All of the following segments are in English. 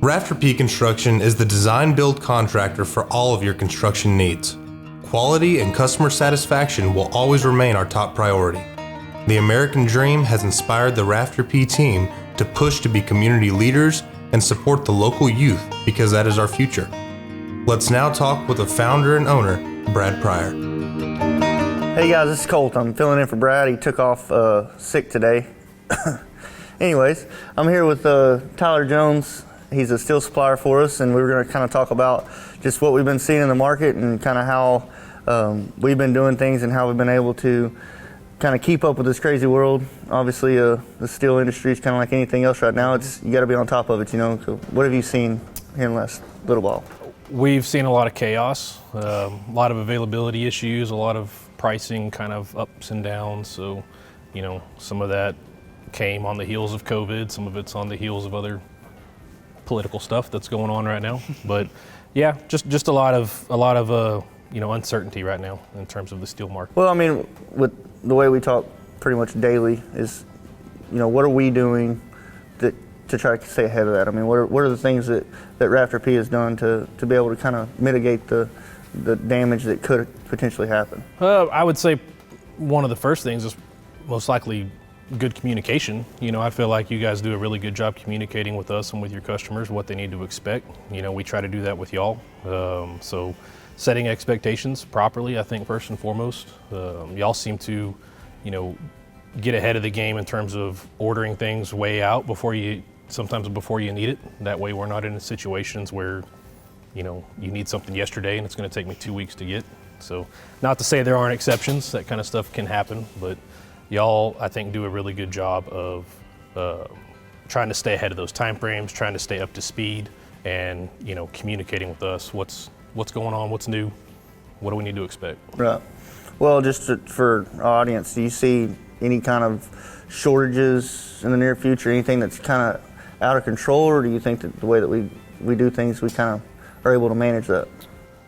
Rafter P Construction is the design-build contractor for all of your construction needs. Quality and customer satisfaction will always remain our top priority. The American dream has inspired the Rafter P team to push to be community leaders and support the local youth because that is our future. Let's now talk with the founder and owner, Brad Pryor. Hey guys, this is Colt. I'm filling in for Brad. He took off sick today. Anyways, I'm here with Tyler Jones. He's a steel supplier for us, and we were going to kind of talk about just what we've been seeing in the market and kind of how we've been doing things and how we've been able to kind of keep up with this crazy world. Obviously, the steel industry is kind of like anything else right now. You got to be on top of it, you know. So what have you seen here in the last little while? We've seen a lot of chaos, a lot of availability issues, a lot of pricing kind of ups and downs. So, you know, some of that came on the heels of COVID, some of it's on the heels of other political stuff that's going on right now. But yeah, just a lot of uncertainty right now in terms of the steel market. Well, I mean, with the way we talk pretty much daily is, you know, what are we doing to try to stay ahead of that? I mean, what are the things that Rafter P has done to be able to kind of mitigate the damage that could potentially happen? I would say one of the first things is most likely good communication. You know, I feel like you guys do a really good job communicating with us and with your customers what they need to expect. You know, we try to do that with y'all. So setting expectations properly, I think, first and foremost. Y'all seem to, you know, get ahead of the game in terms of ordering things way out sometimes before you need it. That way we're not in situations where, you know, you need something yesterday and it's going to take me 2 weeks to get. So not to say there aren't exceptions, that kind of stuff can happen, but y'all, I think, do a really good job of trying to stay ahead of those time frames, trying to stay up to speed, and, you know, communicating with us what's going on, what's new, what do we need to expect. Right. Well, for our audience, do you see any kind of shortages in the near future, anything that's kind of out of control, or do you think that the way that we do things, we kind of are able to manage that?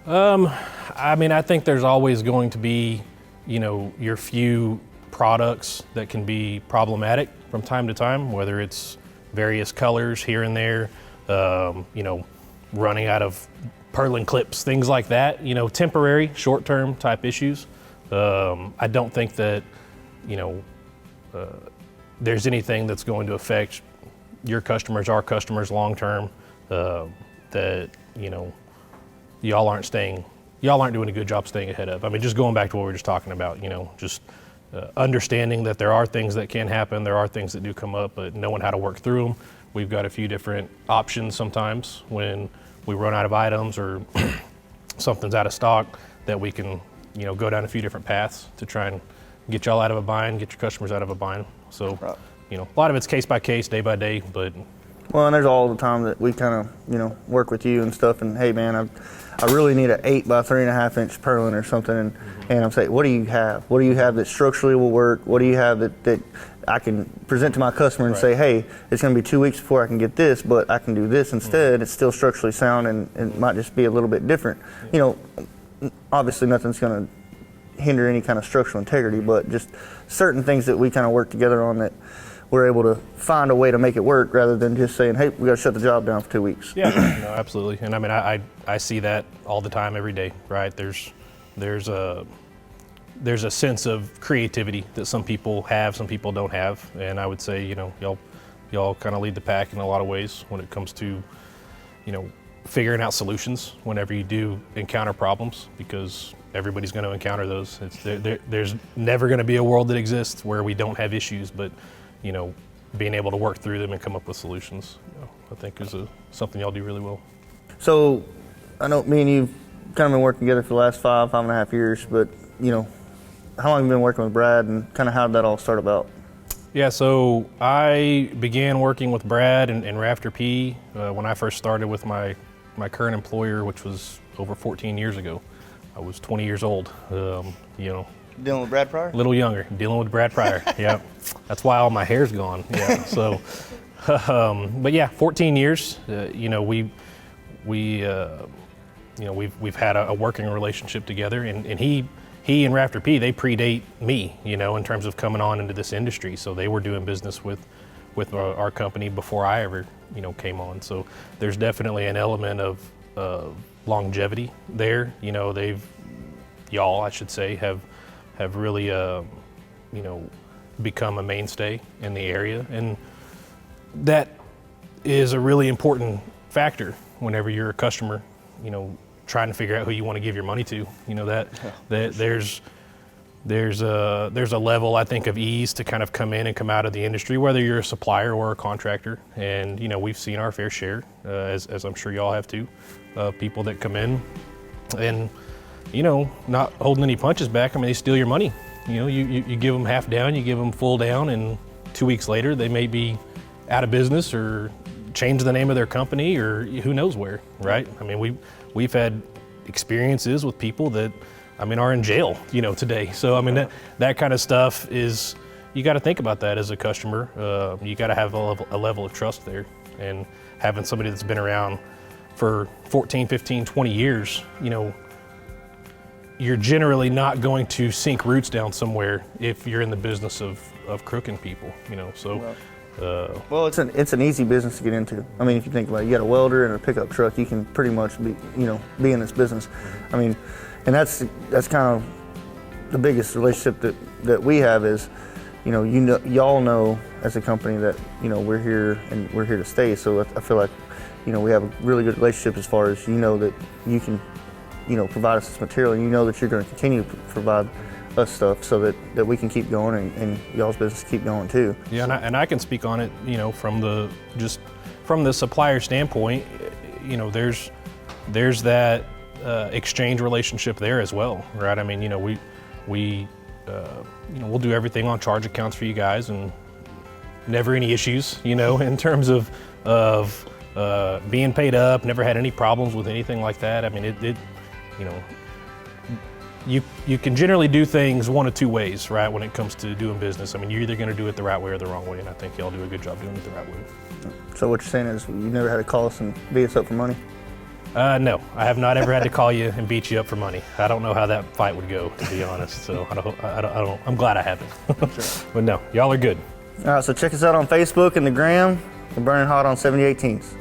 I mean, I think there's always going to be, you know, your few products that can be problematic from time to time, whether it's various colors here and there, you know, running out of purlin clips, things like that, you know, temporary, short-term type issues. I don't think that, you know, there's anything that's going to affect your customers, our customers long-term, that, you know, y'all aren't doing a good job staying ahead of. I mean, just going back to what we were just talking about, you know, just understanding that there are things that can happen, there are things that do come up, but knowing how to work through them. We've got a few different options sometimes when we run out of items or something's out of stock, that we can, you know, go down a few different paths to try and get y'all out of a bind, get your customers out of a bind. So, right. You know, a lot of it's case by case, day by day, but. Well, and there's all the time that we kind of, you know, work with you and stuff, and hey man, I really need an 8 by 3.5 inch purlin or something, and I'm saying, what do you have? What do you have that structurally will work? What do you have that I can present to my customer and say, hey, it's going to be 2 weeks before I can get this, but I can do this instead. It's still structurally sound, and it might just be a little bit different. You know, obviously nothing's going to hinder any kind of structural integrity, but just certain things that we kind of work together on that we're able to find a way to make it work rather than just saying, hey, we got to shut the job down for 2 weeks. Yeah, no, absolutely. And I mean, I see that all the time, every day, right? There's a sense of creativity that some people have, some people don't have. And I would say, you know, y'all kind of lead the pack in a lot of ways when it comes to, you know, figuring out solutions whenever you do encounter problems, because everybody's going to encounter those. There's never going to be a world that exists where we don't have issues, but, you know, being able to work through them and come up with solutions, you know, I think is something y'all do really well. So I know me and you've kind of been working together for the last 5.5 years, but, you know, how long have you been working with Brad, and kind of how did that all start about? Yeah, so I began working with Brad and Rafter P when I first started with my current employer, which was over 14 years ago. I was 20 years old, you know. Dealing with Brad Pryor? A little younger, dealing with Brad Pryor, yeah. That's why all my hair's gone, yeah. So, but yeah, 14 years, you know, we've had a working relationship together, and he and Rafter P, they predate me, you know, in terms of coming on into this industry. So they were doing business with with our company before I ever, came on. So there's definitely an element of longevity there. Y'all, I should say, have really, become a mainstay in the area, and that is a really important factor whenever you're a customer, trying to figure out who you want to give your money to. That there's a level, I think, of ease to kind of come in and come out of the industry, whether you're a supplier or a contractor. And we've seen our fair share, as I'm sure y'all have too, of people that come in and not holding any punches back. I mean, they steal your money. You give them half down, you give them full down, and 2 weeks later they may be out of business or change the name of their company or who knows where, right? I mean, we've had experiences with people that, are in jail, today. So, that kind of stuff is, you got to think about that as a customer. You got to have a level of trust there, and having somebody that's been around for 14, 15, 20 years, you're generally not going to sink roots down somewhere if you're in the business of crooking people, so. Well, it's an easy business to get into. If you think about it, you got a welder and a pickup truck, you can pretty much be in this business. And that's kind of the biggest relationship that we have is, y'all know as a company that, we're here and we're here to stay. So I feel like, we have a really good relationship as far as, that you can, provide us this material, and that you're going to continue to provide us stuff so that we can keep going and y'all's business keep going too. Yeah, and I can speak on it, from the supplier standpoint, there's that exchange relationship there as well, right? We'll do everything on charge accounts for you guys, and never any issues, in terms of being paid up. Never had any problems with anything like that. You can generally do things one of two ways, right, when it comes to doing business. You're either going to do it the right way or the wrong way, and I think y'all do a good job doing it the right way. So what you're saying is you never had to call us and beat us up for money? No, I have not ever had to call you and beat you up for money. I don't know how that fight would go, to be honest. So I'm glad I haven't. But no, y'all are good. All right, so check us out on Facebook and the Gram. We're burning hot on 7018s.